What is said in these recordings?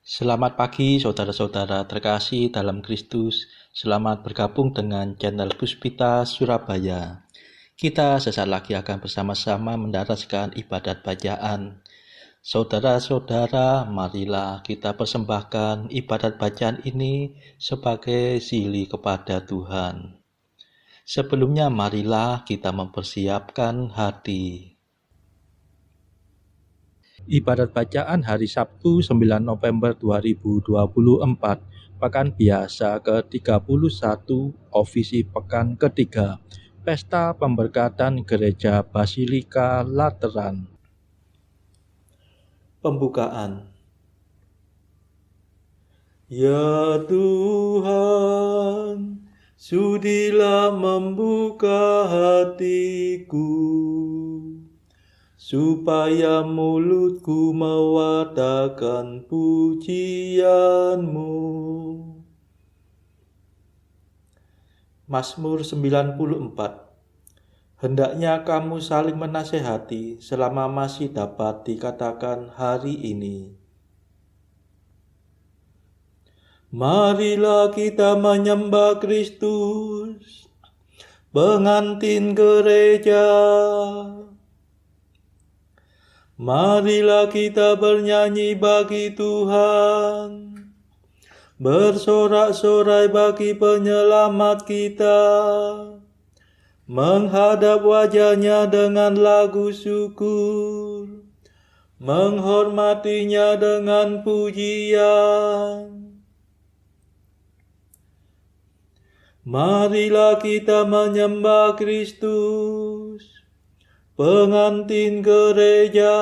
Selamat pagi saudara-saudara terkasih dalam Kristus. Selamat bergabung dengan channel Puspita Surabaya. Kita sesaat lagi akan bersama-sama mendaraskan ibadat bacaan. Saudara-saudara, marilah kita persembahkan ibadat bacaan ini sebagai sili kepada Tuhan. Sebelumnya marilah kita mempersiapkan hati. Ibadat bacaan hari Sabtu 9 November 2024, Pekan Biasa ke-31, Ofisi Pekan ketiga, Pesta Pemberkatan Gereja Basilika Lateran. Pembukaan. Ya Tuhan, sudilah membuka hatiku, supaya mulutku mewartakan pujian-Mu. Mazmur 94. Hendaknya kamu saling menasehati selama masih dapat dikatakan hari ini. Marilah kita menyembah Kristus, pengantin gereja. Marilah kita bernyanyi bagi Tuhan, bersorak-sorai bagi penyelamat kita, menghadap wajah-Nya dengan lagu syukur, menghormati-Nya dengan pujian. Marilah kita menyembah Kristus, pengantin gereja.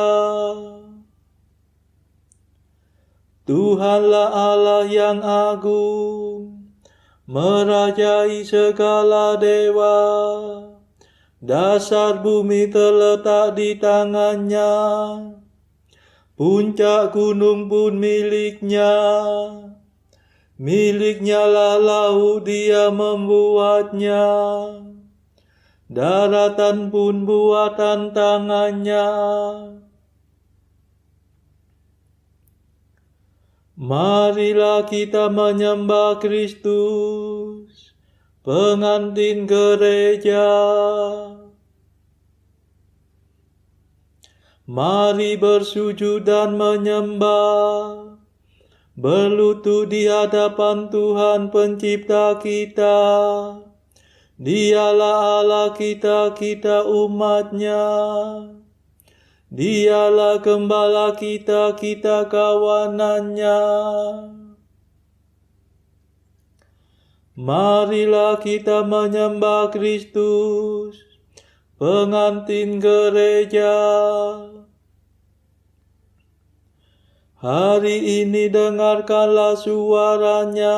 Tuhanlah Allah yang agung, merajai segala dewa. Dasar bumi terletak di tangan-Nya, puncak gunung pun milik-Nya. Milik-Nya lah laut, Dia membuatnya. Daratan pun buatan tangan-Nya. Marilah kita menyembah Kristus, pengantin gereja. Mari bersujud dan menyembah, berlutut di hadapan Tuhan Pencipta kita. Dialah Allah kita, kita umat-Nya. Dialah gembala kita, kita kawanan-Nya. Marilah kita menyembah Kristus, pengantin gereja. Hari ini dengarkanlah suara-Nya.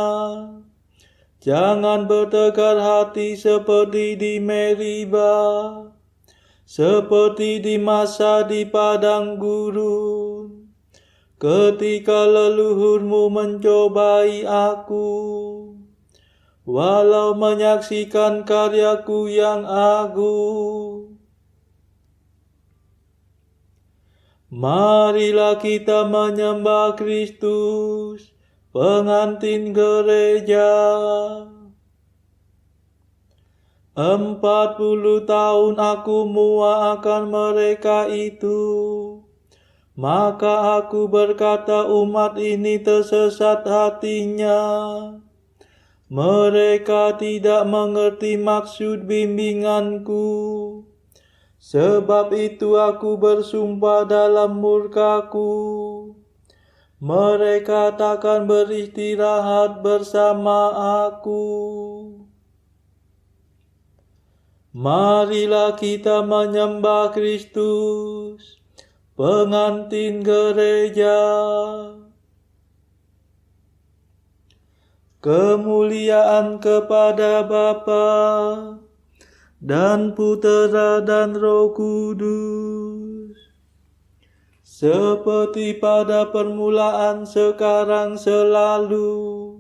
Jangan bertegar hati seperti di Meriba, seperti di masa di padang gurun, ketika leluhurmu mencobai aku, walau menyaksikan karyaku yang agung. Marilah kita menyembah Kristus, pengantin gereja. 40 tahun aku muak akan mereka itu. Maka aku berkata, umat ini tersesat hatinya. Mereka tidak mengerti maksud bimbinganku. Sebab itu aku bersumpah dalam murkaku, mereka takkan beristirahat bersama aku. Marilah kita menyembah Kristus, pengantin gereja. Kemuliaan kepada Bapa dan Putera dan Roh Kudus, seperti pada permulaan, sekarang, selalu,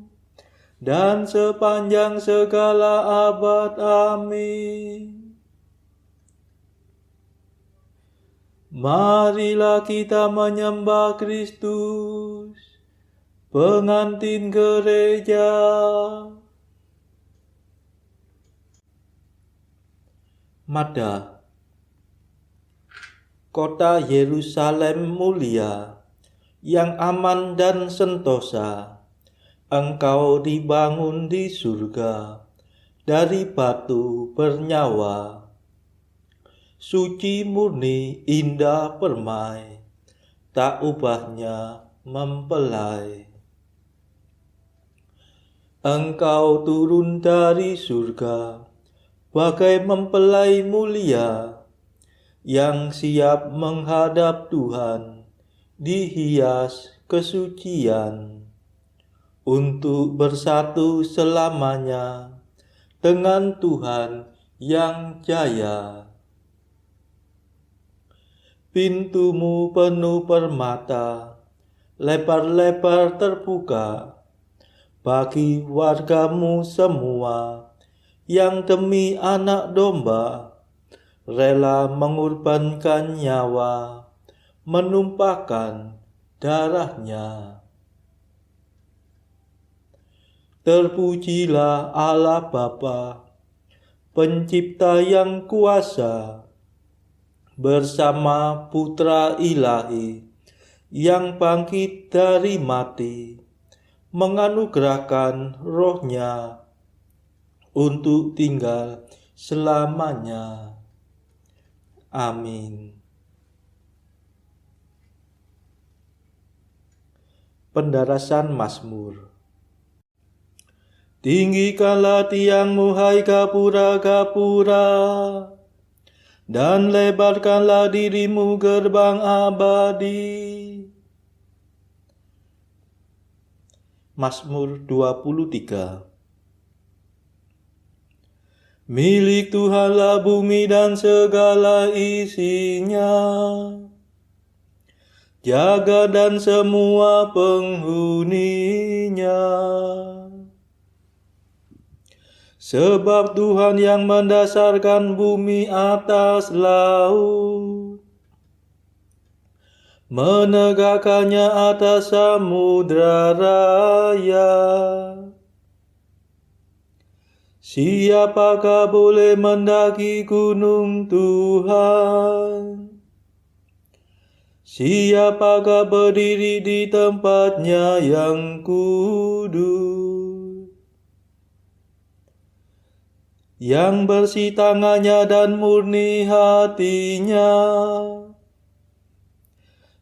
dan sepanjang segala abad. Amin. Marilah kita menyembah Kristus, pengantin gereja. Mada. Kota Yerusalem mulia, yang aman dan sentosa, engkau dibangun di surga, dari batu bernyawa. Suci murni indah permai, tak ubahnya mempelai. Engkau turun dari surga, bagai mempelai mulia, yang siap menghadap Tuhan, dihias kesucian, untuk bersatu selamanya dengan Tuhan yang jaya. Pintumu penuh permata, lebar-lebar terbuka, bagi wargamu semua, yang demi anak domba, rela mengorbankan nyawa, menumpahkan darahnya. Terpujilah Allah Bapa, Pencipta yang kuasa, bersama Putra Ilahi, yang bangkit dari mati, menganugerahkan rohnya untuk tinggal selamanya. Amin. Pendarasan Mazmur. Tinggikanlah tiangmu hai gapura-gapura, dan lebarkanlah dirimu gerbang abadi. Mazmur 23. Milik Tuhanlah bumi dan segala isinya, jagat dan semua penghuninya. Sebab Tuhan yang mendasarkan bumi atas laut, menegakkannya atas samudra raya. Siapakah boleh mendaki gunung Tuhan? Siapakah berdiri di tempatnya yang kudus? Yang bersih tangannya dan murni hatinya,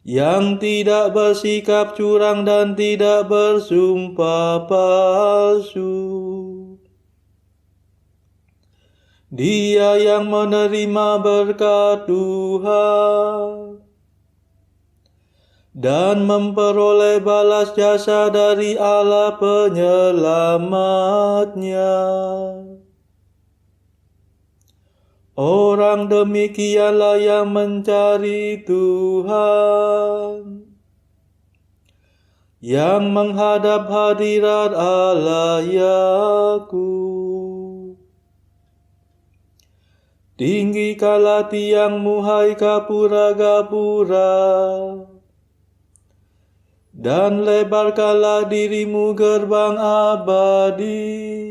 yang tidak bersikap curang dan tidak bersumpah palsu. Dia yang menerima berkat Tuhan dan memperoleh balas jasa dari Allah penyelamatnya. Orang demikianlah yang mencari Tuhan, yang menghadap hadirat Allah Yakub. Tinggikanlah tiangmu hai gapura-gapura, dan lebarkanlah dirimu gerbang abadi,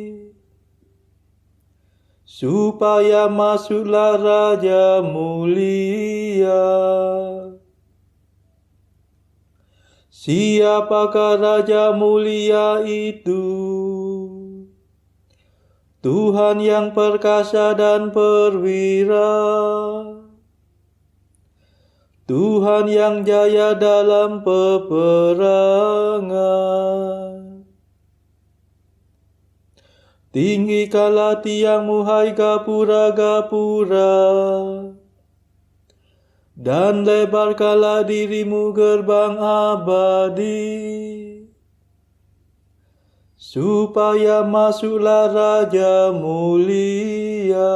supaya masuklah Raja mulia. Siapakah Raja mulia itu? Tuhan yang perkasa dan perwira, Tuhan yang jaya dalam peperangan. Tinggikanlah tiangmu hai gapura-gapura, dan lebarkanlah dirimu gerbang abadi, supaya masuklah Raja mulia.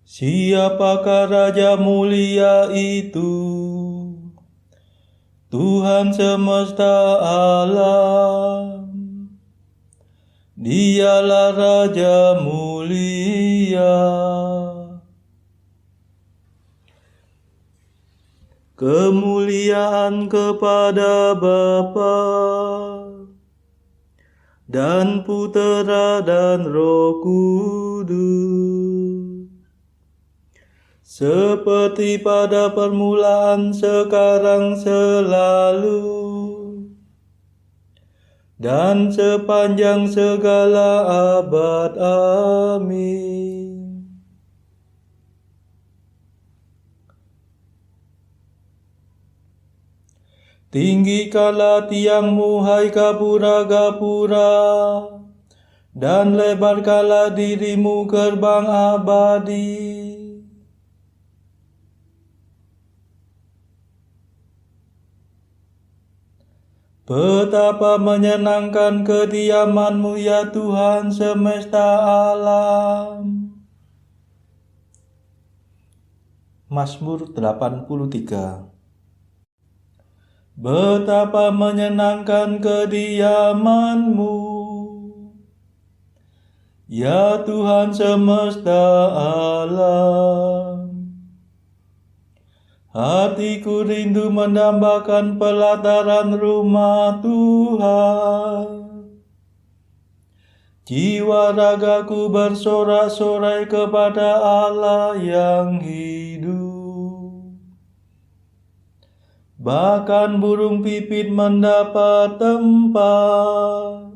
Siapakah Raja mulia itu? Tuhan semesta alam, Dialah Raja mulia. Kemuliaan kepada Bapa dan Putera dan Roh Kudus, seperti pada permulaan, sekarang, selalu, dan sepanjang segala abad. Amin. Tinggikanlah tiangmu, hai gapura-gapura, dan lebarkanlah dirimu, gerbang abadi. Betapa menyenangkan kediaman-Mu, ya Tuhan semesta alam. Mazmur 83. Betapa menyenangkan kediaman-Mu, ya Tuhan semesta alam. Hatiku rindu mendambakan pelataran rumah Tuhan. Jiwa ragaku bersorak-sorai kepada Allah yang hidup. Bahkan burung pipit mendapat tempat,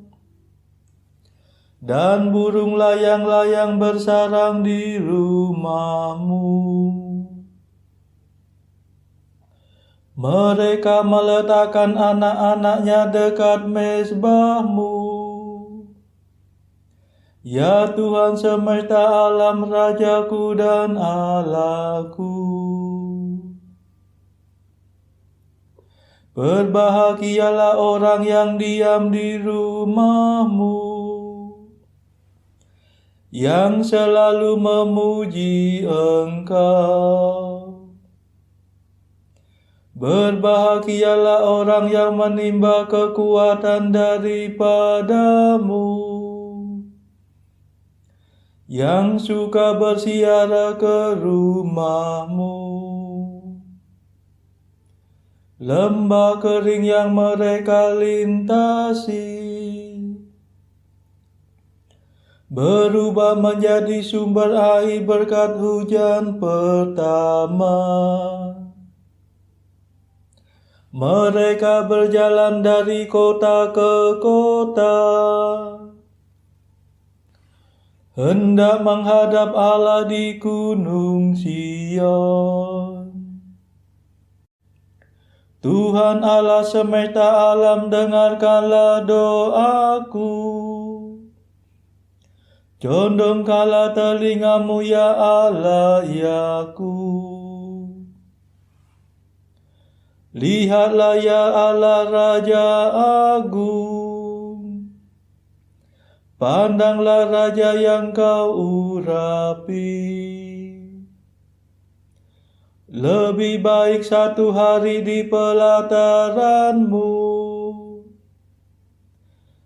dan burung layang-layang bersarang di rumah-Mu. Mereka meletakkan anak-anaknya dekat mezbah-Mu. Ya Tuhan semesta alam, Rajaku dan Allahku. Berbahagialah orang yang diam di rumah-Mu, yang selalu memuji Engkau. Berbahagialah orang yang menimba kekuatan daripada-Mu, yang suka berziarah ke rumah-Mu. Lembah kering yang mereka lintasi berubah menjadi sumber air berkat hujan pertama. Mereka berjalan dari kota ke kota, hendak menghadap Allah di Gunung Sion. Tuhan Allah semesta alam, dengarkanlah doaku. Condongkanlah telinga-Mu, ya Allah, yaku. Lihatlah, ya Allah, Raja Agung. Pandanglah Raja yang Kau urapi. Lebih baik satu hari di pelataran-Mu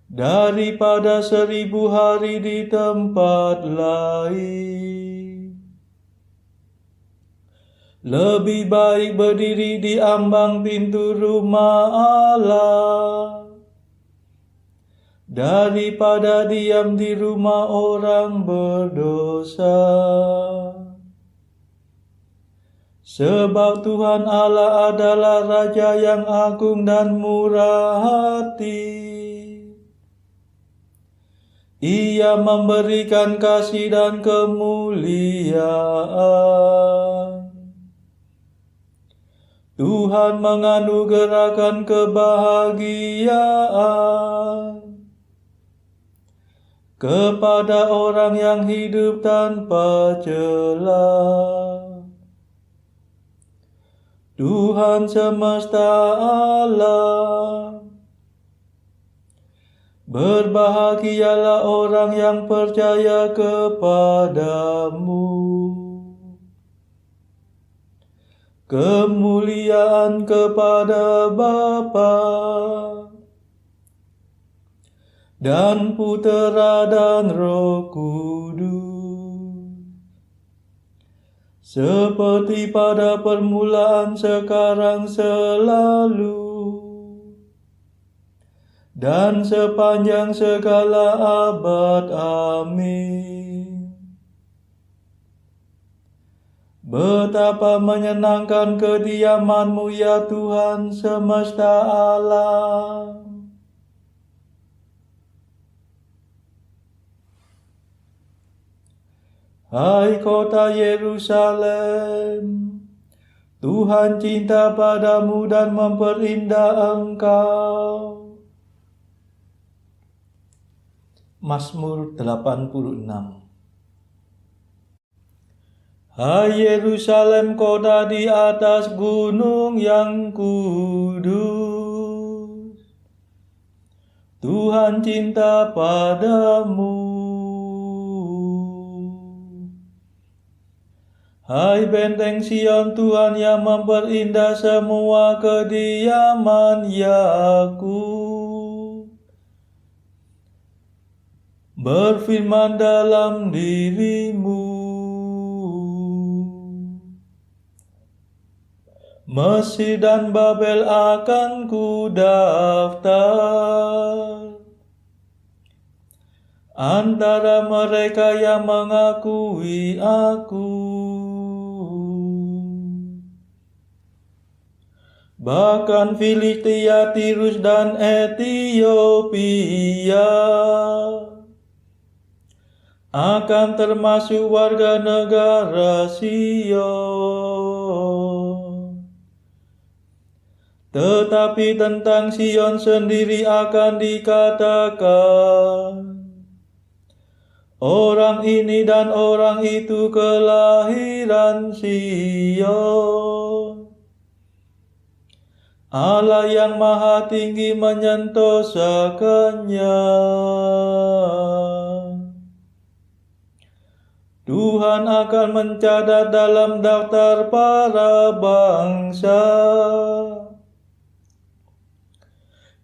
daripada 1000 hari di tempat lain. Lebih baik berdiri di ambang pintu rumah Allah daripada diam di rumah orang berdosa. Sebab Tuhan Allah adalah Raja yang agung dan murah hati. Ia memberikan kasih dan kemuliaan. Tuhan menganugerahkan kebahagiaan kepada orang yang hidup tanpa celah. Tuhan semesta alam, berbahagialah orang yang percaya kepada-Mu. Kemuliaan kepada Bapa dan Putera dan Roh Kudus, seperti pada permulaan, sekarang, selalu, dan sepanjang segala abad. Amin. Betapa menyenangkan kediaman-Mu ya Tuhan semesta alam. Hai kota Yerusalem, Tuhan cinta padamu dan memperindah engkau. Mazmur 86. Hai Yerusalem, kota di atas gunung yang kudus, Tuhan cinta padamu. Hai benteng Sion, Tuhan yang memperindah semua kediaman Yakub, berfirman dalam dirimu, Mesir dan Babel akan ku daftar antara mereka yang mengakui aku. Bahkan Filistia, Tirus dan Etiopia akan termasuk warga negara Sion. Tetapi tentang Sion sendiri akan dikatakan, orang ini dan orang itu kelahiran Sion. Allah yang maha tinggi menyentosakannya. Tuhan akan mencatat dalam daftar para bangsa.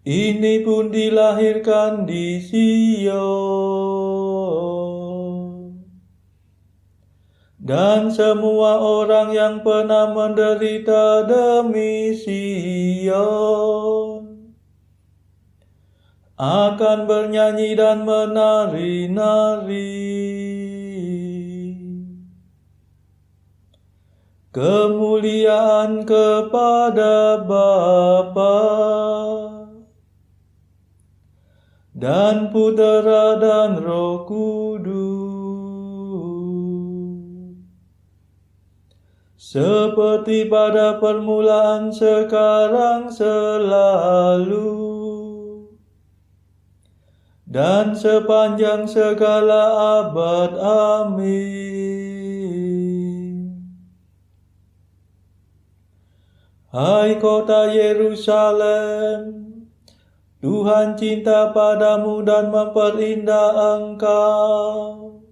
Ini pun dilahirkan di Sion. Dan semua orang yang pernah menderita demi Sion akan bernyanyi dan menari-nari. Kemuliaan kepada Bapa dan Putera dan Roh Kudus, seperti pada permulaan, sekarang, selalu, dan sepanjang segala abad. Amin. Hai kota Yerusalem, Tuhan cinta padamu dan memperindah engkau.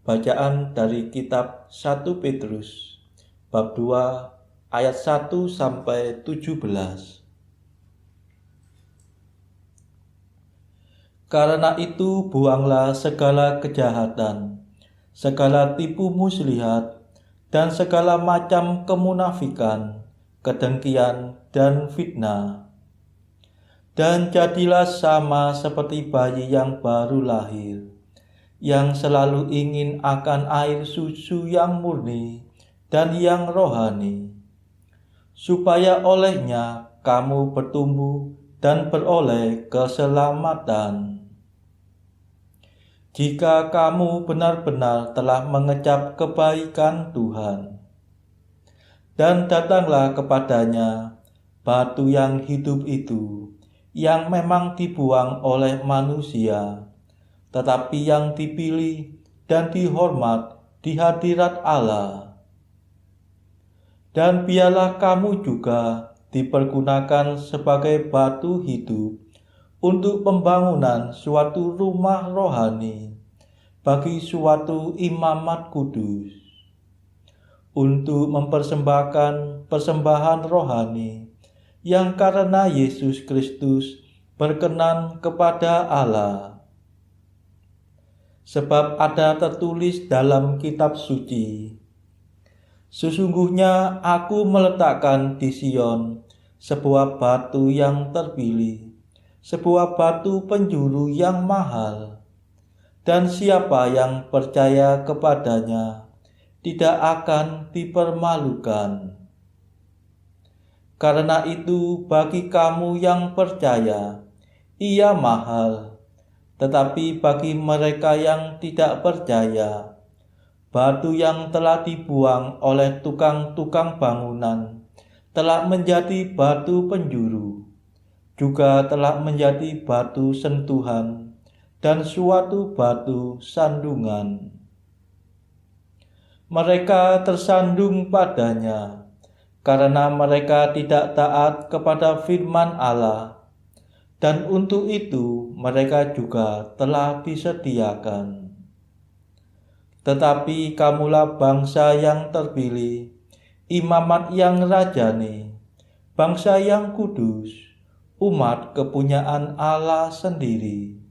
Bacaan dari kitab 1 Petrus bab 2 ayat 1 sampai 17. Karena itu buanglah segala kejahatan, segala tipu muslihat, dan segala macam kemunafikan, kedengkian, dan fitnah. Dan jadilah sama seperti bayi yang baru lahir, yang selalu ingin akan air susu yang murni dan yang rohani, supaya olehnya kamu bertumbuh dan beroleh keselamatan. Jika kamu benar-benar telah mengecap kebaikan Tuhan, dan datanglah kepadanya batu yang hidup itu, yang memang dibuang oleh manusia, tetapi yang dipilih dan dihormat di hadirat Allah. Dan biarlah kamu juga dipergunakan sebagai batu hidup untuk pembangunan suatu rumah rohani bagi suatu imamat kudus, untuk mempersembahkan persembahan rohani yang karena Yesus Kristus berkenan kepada Allah. Sebab ada tertulis dalam kitab suci, sesungguhnya aku meletakkan di Sion sebuah batu yang terpilih, sebuah batu penjuru yang mahal, dan siapa yang percaya kepadanya tidak akan dipermalukan. Karena itu bagi kamu yang percaya, ia mahal, tetapi bagi mereka yang tidak percaya, batu yang telah dibuang oleh tukang-tukang bangunan telah menjadi batu penjuru, juga telah menjadi batu sentuhan dan suatu batu sandungan. Mereka tersandung padanya karena mereka tidak taat kepada firman Allah, dan untuk itu mereka juga telah disediakan. Tetapi kamulah bangsa yang terpilih, imamat yang rajani, bangsa yang kudus, umat kepunyaan Allah sendiri,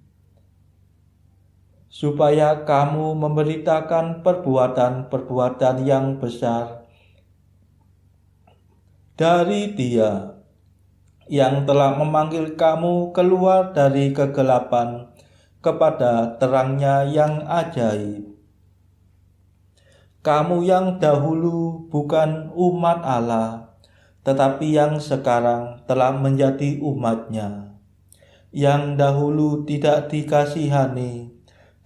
supaya kamu memberitakan perbuatan-perbuatan yang besar dari Dia yang telah memanggil kamu keluar dari kegelapan kepada terangnya yang ajaib. Kamu yang dahulu bukan umat Allah, tetapi yang sekarang telah menjadi umat-Nya. Yang dahulu tidak dikasihani,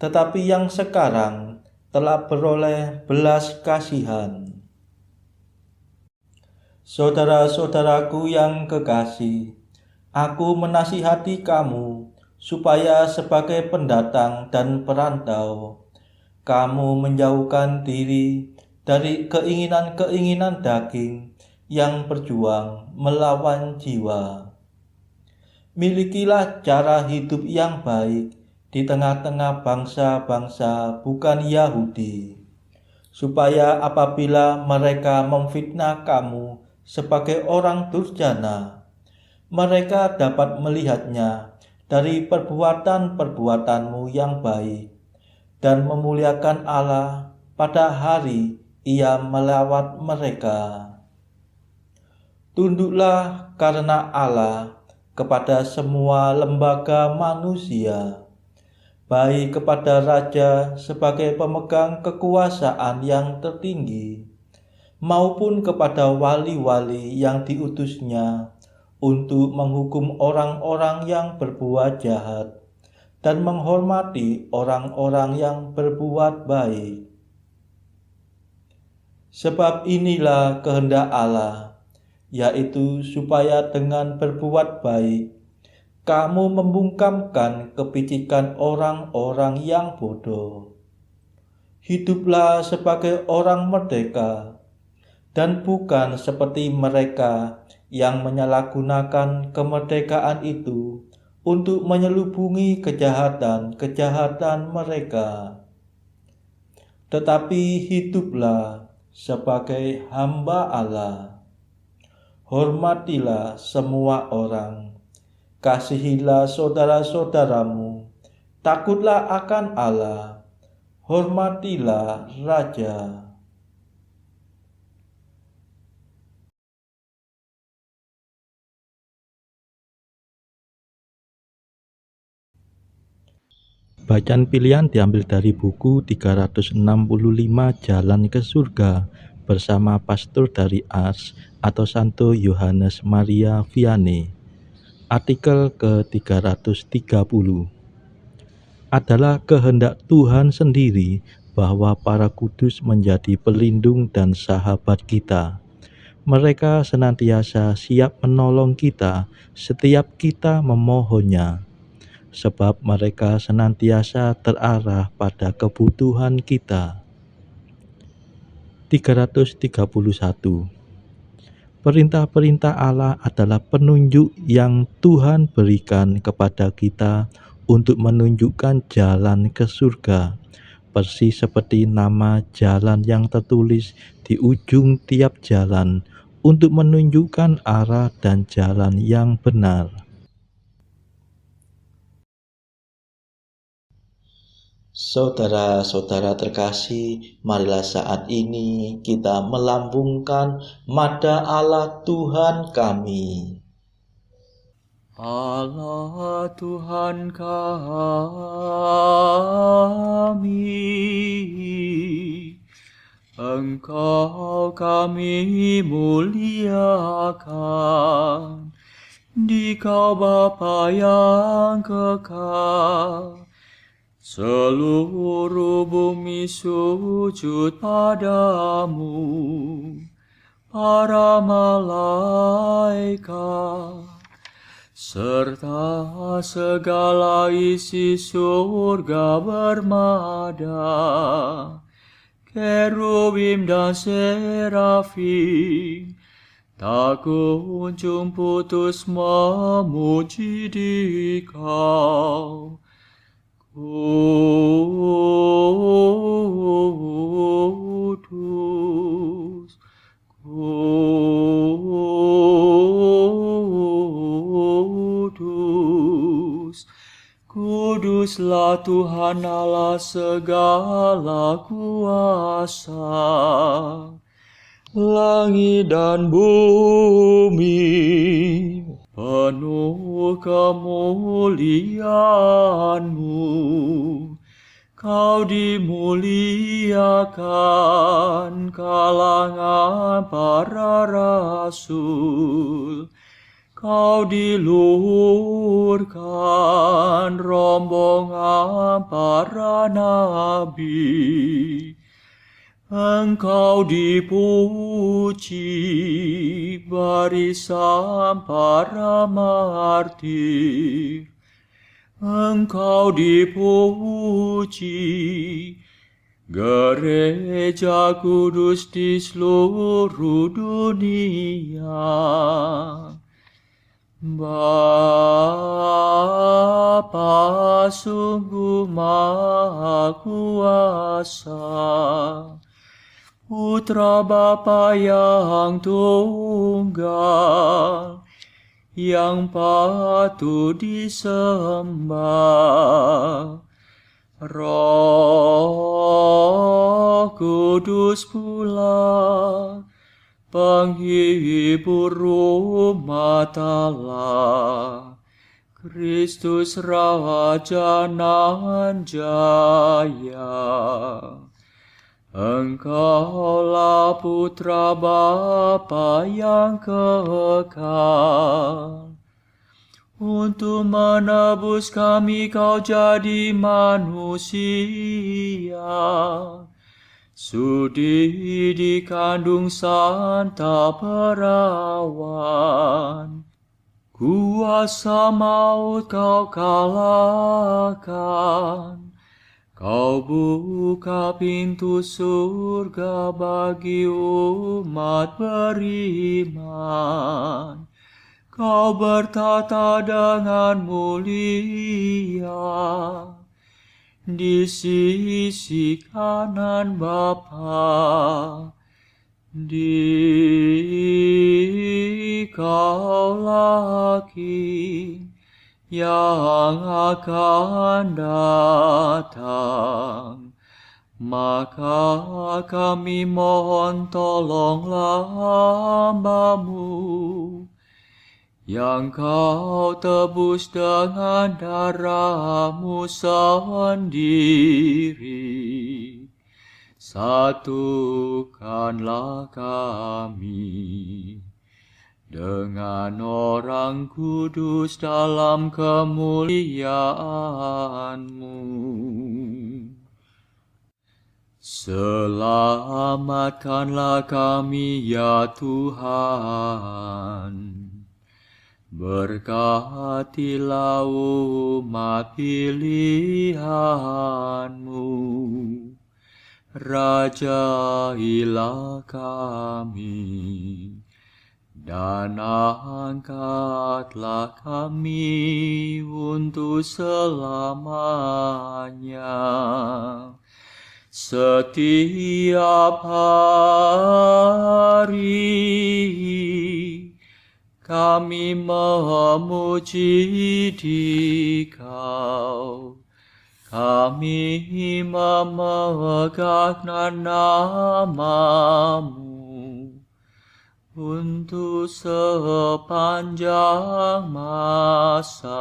tetapi yang sekarang telah beroleh belas kasihan. Saudara-saudaraku yang kekasih, aku menasihati kamu supaya sebagai pendatang dan perantau, kamu menjauhkan diri dari keinginan-keinginan daging yang berjuang melawan jiwa. Milikilah cara hidup yang baik di tengah-tengah bangsa-bangsa bukan Yahudi, supaya apabila mereka memfitnah kamu sebagai orang durjana, mereka dapat melihatnya dari perbuatan-perbuatanmu yang baik dan memuliakan Allah pada hari Ia melawat mereka. Tunduklah karena Allah kepada semua lembaga manusia, baik kepada raja sebagai pemegang kekuasaan yang tertinggi, maupun kepada wali-wali yang diutusnya untuk menghukum orang-orang yang berbuat jahat dan menghormati orang-orang yang berbuat baik. Sebab inilah kehendak Allah, yaitu supaya dengan berbuat baik kamu membungkamkan kepicikan orang-orang yang bodoh. Hiduplah sebagai orang merdeka, dan bukan seperti mereka yang menyalahgunakan kemerdekaan itu untuk menyelubungi kejahatan-kejahatan mereka. Tetapi hiduplah sebagai hamba Allah. Hormatilah semua orang, kasihilah saudara-saudaramu, takutlah akan Allah, hormatilah raja. Bacaan pilihan diambil dari buku 365 Jalan ke Surga bersama pastor dari Ars atau Santo Yohanes Maria Vianney. Artikel ke-330 adalah kehendak Tuhan sendiri bahwa para kudus menjadi pelindung dan sahabat kita. Mereka senantiasa siap menolong kita setiap kita memohonnya, sebab mereka senantiasa terarah pada kebutuhan kita. 331. Perintah-perintah Allah adalah penunjuk yang Tuhan berikan kepada kita untuk menunjukkan jalan ke surga, persis seperti nama jalan yang tertulis di ujung tiap jalan untuk menunjukkan arah dan jalan yang benar. Saudara-saudara terkasih, marilah saat ini kita melambungkan Mada Allah Tuhan kami. Allah Tuhan kami, Engkau kami muliakan, Dikau Bapa yang kekal. Seluruh bumi sujud padamu, para malaikat, serta segala isi surga bermada, kerubim dan serafim, tak kunjung putus memuji Dikau. Kudus, kudus, kuduslah Tuhan Allah segala kuasa. Langit dan bumi penuh kemuliaan-Mu. Kau dimuliakan kalangan para rasul. Kau diluhurkan rombongan para nabi. Engkau dipuji barisan para martir. Engkau dipuji gereja kudus di seluruh dunia. Bapa sungguh Maha Kuasa, Putra Bapa yang tunggal, yang patut disembah. Roh Kudus pula, penghibur umat Allah, Kristus Raja nan jaya. Engkaulah Putra Bapa yang kekal. Untuk menebus kami Kau jadi manusia. Sudi dikandung Santa Perawan. Kuasa maut Kau kalahkan. Kau buka pintu surga bagi umat beriman. Kau bertata dengan mulia di sisi kanan Bapa. Dikaulah King yang akan datang, maka kami mohon tolonglah hamba-Mu yang Kau tebus dengan darah-Mu sendiri. Satukanlah kami dengan orang kudus dalam kemuliaan-Mu. Selamatkanlah kami ya Tuhan. Berkatilah umat pilihan-Mu. Rajailah kami. Dan angkatlah kami untuk selamanya. Setiap hari kami memuji Dikau, kami memegang nama-Mu untuk sepanjang masa.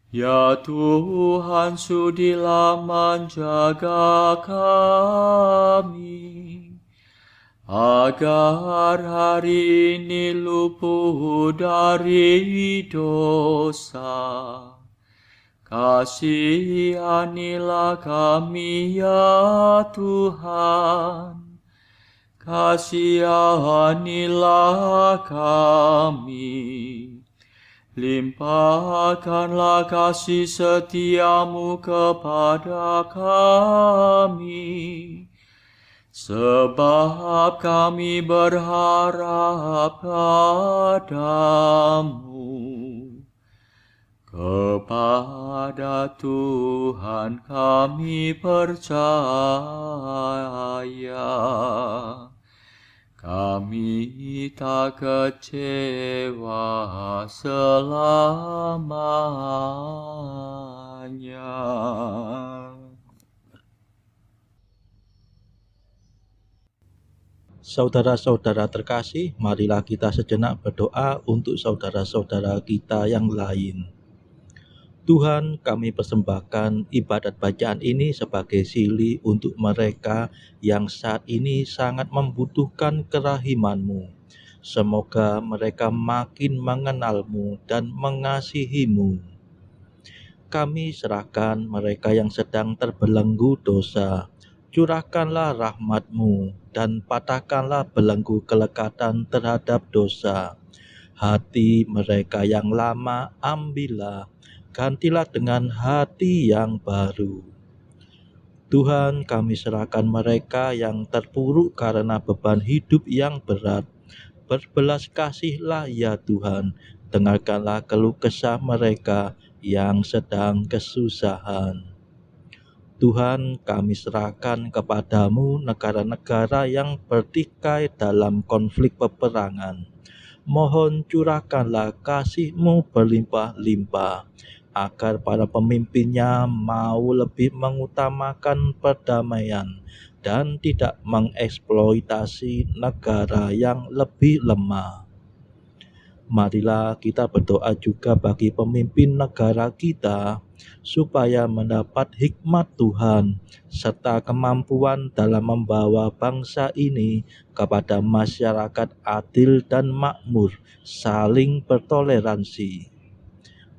Ya Tuhan, sudilah menjaga kami, agar hari ini luput dari dosa. Kasihanilah kami ya Tuhan, kasihanilah kami. Limpahkanlah kasih setia-Mu kepada kami, sebab kami berharap padamu. Kepada Tuhan kami percaya, kami tak kecewa selamanya. Saudara-saudara terkasih, marilah kita sejenak berdoa untuk saudara-saudara kita yang lain. Tuhan, kami persembahkan ibadat bacaan ini sebagai sili untuk mereka yang saat ini sangat membutuhkan kerahiman-Mu. Semoga mereka makin mengenal-Mu dan mengasihi-Mu. Kami serahkan mereka yang sedang terbelenggu dosa. Curahkanlah rahmat-Mu dan patahkanlah belenggu kelekatan terhadap dosa. Hati mereka yang lama ambillah, gantilah dengan hati yang baru. Tuhan, kami serahkan mereka yang terpuruk karena beban hidup yang berat. Berbelas kasihlah ya Tuhan, dengarkanlah keluh kesah mereka yang sedang kesusahan. Tuhan, kami serahkan kepadamu negara-negara yang bertikai dalam konflik peperangan. Mohon curahkanlah kasih-Mu berlimpah-limpah, agar para pemimpinnya mau lebih mengutamakan perdamaian dan tidak mengeksploitasi negara yang lebih lemah. Marilah kita berdoa juga bagi pemimpin negara kita, supaya mendapat hikmat Tuhan, serta kemampuan dalam membawa bangsa ini kepada masyarakat adil dan makmur, saling bertoleransi.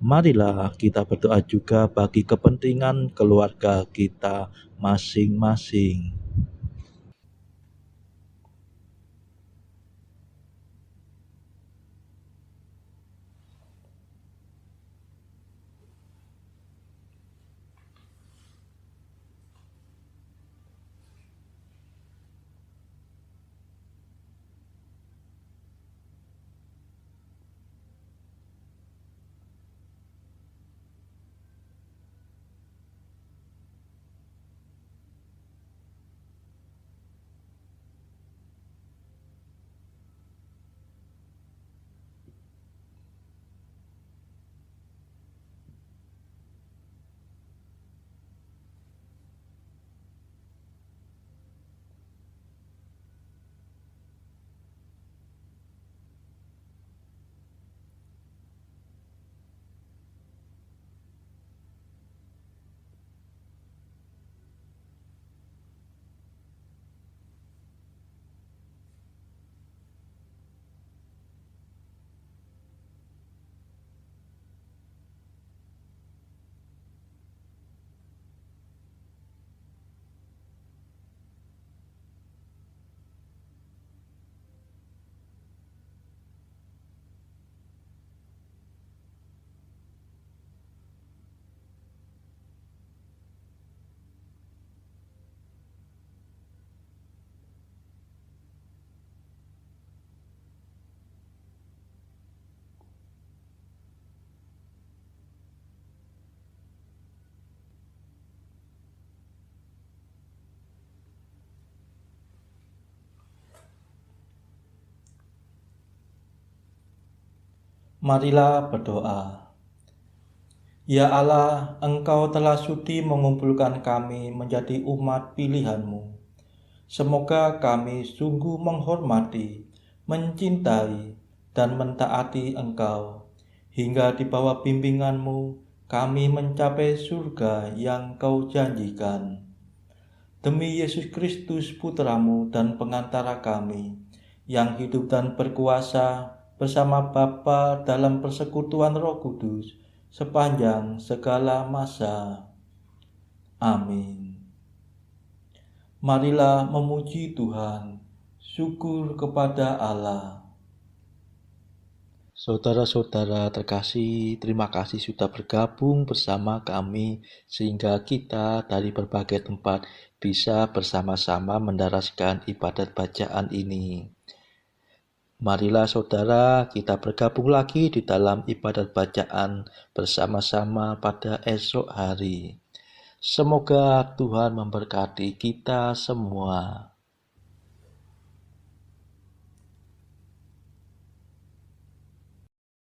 Marilah kita berdoa juga bagi kepentingan keluarga kita masing-masing. Marilah berdoa. Ya Allah, Engkau telah sudi mengumpulkan kami menjadi umat pilihan-Mu. Semoga kami sungguh menghormati, mencintai, dan mentaati Engkau, hingga di bawah bimbingan-Mu kami mencapai surga yang Kau janjikan. Demi Yesus Kristus Putra-Mu dan pengantara kami, yang hidup dan berkuasa bersama Bapa dalam persekutuan Roh Kudus, sepanjang segala masa. Amin. Marilah memuji Tuhan, syukur kepada Allah. Saudara-saudara terkasih, terima kasih sudah bergabung bersama kami sehingga kita dari berbagai tempat bisa bersama-sama mendaraskan ibadat bacaan ini. Marilah saudara, kita bergabung lagi di dalam ibadat bacaan bersama-sama pada esok hari. Semoga Tuhan memberkati kita semua.